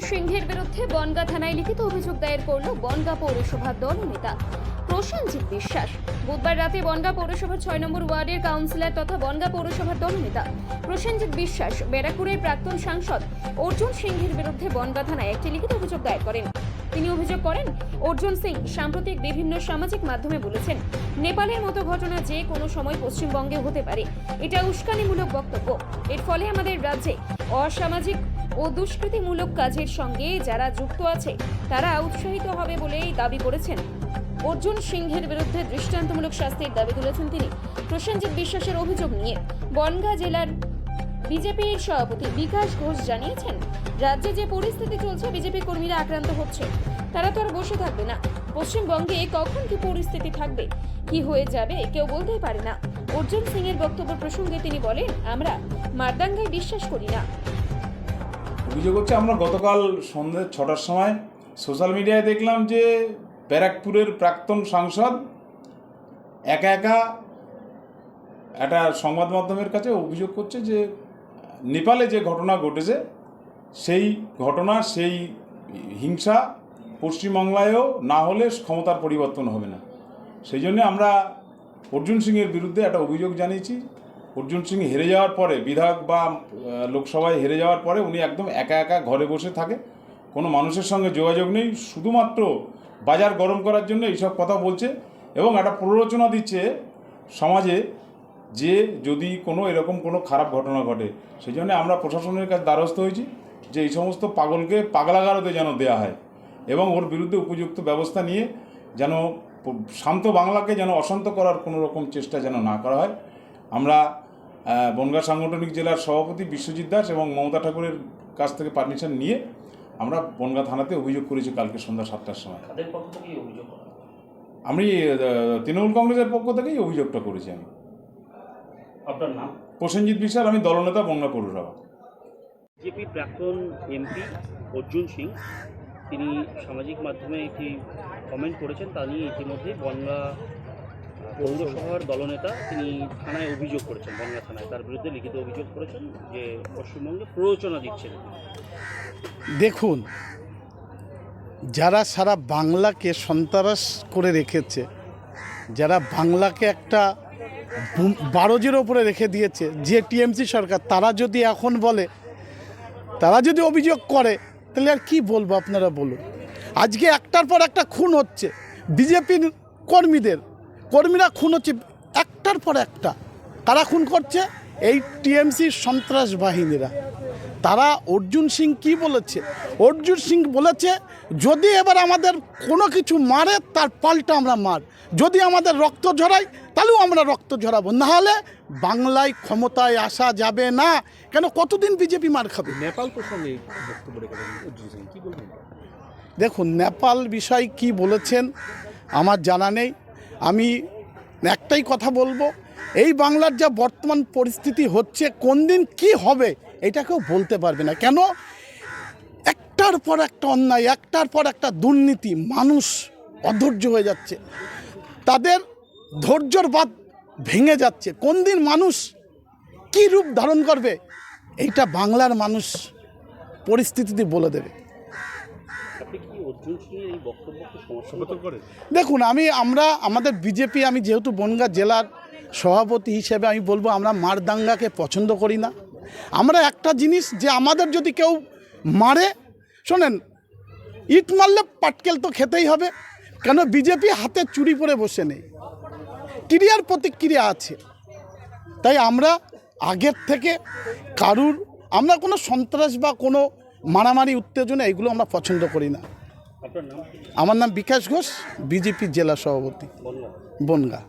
সিংহের বিরুদ্ধে বনগাঁ থানায় লিখিত অভিযোগ দায়ের করল বনগাঁ পৌরসভার দলনেতা প্রসেনজিৎ বিশ্বাস। বুধবার রাতে বনগাঁ পৌরসভার 6 নম্বর ওয়ার্ডের কাউন্সিলর তথা বনগাঁ পৌরসভার দলনেতা প্রসেনজিৎ বিশ্বাস ব্যারাকপুরের প্রাক্তন সাংসদ অর্জুন সিংহের বিরুদ্ধে বনগাঁ থানায় একটি লিখিত অভিযোগ দায়ের করেন। তিনি অভিযোগ করেন, অর্জুন সিং সাম্প্রতিক বিভিন্ন সামাজিক মাধ্যমে বলেছেন, নেপালের মতো ঘটনা যে কোনো সময় পশ্চিমবঙ্গে হতে পারে। এটা উস্কানিমূলক বক্তব্য। এর ফলে আমাদের রাজ্যে অসামাজিক ও দুষ্কৃতিমূলক কাজের সঙ্গে যারা যুক্ত আছে তারা উৎসাহিত হবে বলেই দাবি করেছেন। অর্জুন সিংহের বিরুদ্ধে দৃষ্টান্তমূলক শাস্তির দাবি তুলেছেন তিনি। প্রসেনজিৎ বিশ্বাসের অভিযোগ নিয়ে বনগাঁ জেলার বিজেপির সভাপতি বিকাশ ঘোষ জানিয়েছেন, রাজ্যে যে পরিস্থিতি চলছে, বিজেপি কর্মীরা আক্রান্ত হচ্ছে, তারা তো আর বসে থাকবে না। পশ্চিমবঙ্গে কখন কি পরিস্থিতি থাকবে, কি হয়ে যাবে কেউ বলতেই পারে না। অর্জুন সিং এর বক্তব্য প্রসঙ্গে তিনি বলেন, আমরা মারদাঙ্গায় বিশ্বাস করি না। অভিযোগ হচ্ছে, আমরা গতকাল সন্ধ্যে 6টার সময় সোশ্যাল মিডিয়ায় দেখলাম যে ব্যারাকপুরের প্রাক্তন সাংসদ একা একটা সংবাদ মাধ্যমের কাছে অভিযোগ করছে যে নেপালে যে ঘটনা ঘটেছে সেই ঘটনা, সেই হিংসা পশ্চিমবাংলায়ও না হলে ক্ষমতার পরিবর্তন হবে না। সেই জন্য আমরা অর্জুন সিংয়ের বিরুদ্ধে একটা অভিযোগ জানিয়েছি। অর্জুন সিং হেরে যাওয়ার পরে, বিধায়ক বা লোকসভায় হেরে যাওয়ার পরে উনি একদম একা ঘরে বসে থাকে, কোনো মানুষের সঙ্গে যোগাযোগ নেই, শুধুমাত্র বাজার গরম করার জন্য এইসব কথা বলছে এবং একটা প্ররোচনা দিচ্ছে সমাজে যে যদি কোনো এরকম কোনো খারাপ ঘটনা ঘটে। সেই জন্য আমরা প্রশাসনের কাছে দ্বারস্থ হয়েছি যে এই সমস্ত পাগলকে পাগলাগারদে যেন দেওয়া হয় এবং ওর বিরুদ্ধে উপযুক্ত ব্যবস্থা নিয়ে যেন শান্ত বাংলাকে যেন অশান্ত করার কোনো রকম চেষ্টা যেন না করা হয়। আমরা বনগাঁ সাংগঠনিক জেলার সভাপতি বিশ্বজিৎ দাস এবং মমতা ঠাকুরের কাছ থেকে পারমিশন নিয়ে আমরা বনগাঁ থানাতে অভিযোগ করেছি কালকে সন্ধ্যা 7টার সময়। আমি তৃণমূল কংগ্রেসের পক্ষ থেকেই অভিযোগটা করেছি। আমি আপনার নাম? প্রসেনজিৎ বিশ্বাস, আমি দলনেতা বনগাঁ পৌরসভা। বিজেপি প্রাক্তন এমপি অর্জুন সিং তিনি সামাজিক মাধ্যমে একটি কমেন্ট করেছেন, তা নিয়ে ইতিমধ্যে বনগাঁ পৌরসভার দলনেতা তিনি থানায় অভিযোগ করেছেন, বনগাঁ থানায় তার বিরুদ্ধে লিখিত অভিযোগ করেছেন যে পশ্চিমবঙ্গে প্ররোচনা দিচ্ছেন। দেখুন, যারা সারা বাংলাকে সন্ত্রাস করে রেখেছে, যারা বাংলাকে একটা বারোজের ওপরে রেখে দিয়েছে যে টিএমসি সরকার, তারা যদি এখন বলে, তারা যদি অভিযোগ করে, তাহলে আর কি বলবো আপনারা বলুন। আজকে একটার পর একটা খুন হচ্ছে, বিজেপির কর্মীরা খুন হচ্ছে একটার পর একটা। কারা খুন করছে? এই টিএমসি সন্ত্রাস বাহিনীরা। তারা অর্জুন সিং কি বলেছে? অর্জুন সিং বলেছে, যদি এবার আমাদের কোনো কিছু মারে তার পাল্টা আমরা মার, যদি আমাদের রক্ত ঝরাই তাহলেও আমরা রক্ত ঝরাবো, নাহলে বাংলায় ক্ষমতায় আসা যাবে না। কেন কতদিন বিজেপি মার খাবে? নেপাল প্রসঙ্গে বক্তব্য রেখেছেন অর্জুন সিং, কি বলবেন? দেখুন, নেপাল বিষয় কি বলেছেন আমার জানা নেই। আমি একটাই কথা বলবো, এই বাংলার যা বর্তমান পরিস্থিতি হচ্ছে, কোন দিন কি হবে এটা কেউ বলতে পারবে না। কেন? একটার পর একটা অন্যায়, একটার পর একটা দুর্নীতি, মানুষ অধৈর্য হয়ে যাচ্ছে, তাদের ধৈর্যর বাঁধ ভেঙে যাচ্ছে। কোন দিন মানুষ কি রূপ ধারণ করবে এইটা বাংলার মানুষ পরিস্থিতিতে বলে দেবে। দেখুন, আমরা আমাদের বিজেপি, আমি যেহেতু বনগাঁ জেলার সভাপতি হিসেবে আমি বলবো, আমরা মারদাঙ্গাকে পছন্দ করি না। আমরা একটা জিনিস, যে আমাদের যদি কেউ মারে, শোনেন, ইট মারলে পাটকেল তো খেতেই হবে। কেন? বিজেপি হাতে চুরি পরে বসে নেই, ক্রিয়ার প্রতিক্রিয়া আছে। তাই আমরা আগের থেকে আমরা কোনো সন্ত্রাস বা কোনো মারামারি, উত্তেজনা এগুলো আমরা পছন্দ করি না। আপনার নাম? আমার নাম বিকাশ ঘোষ, বিজেপি জেলা সভাপতি, বনগাঁ।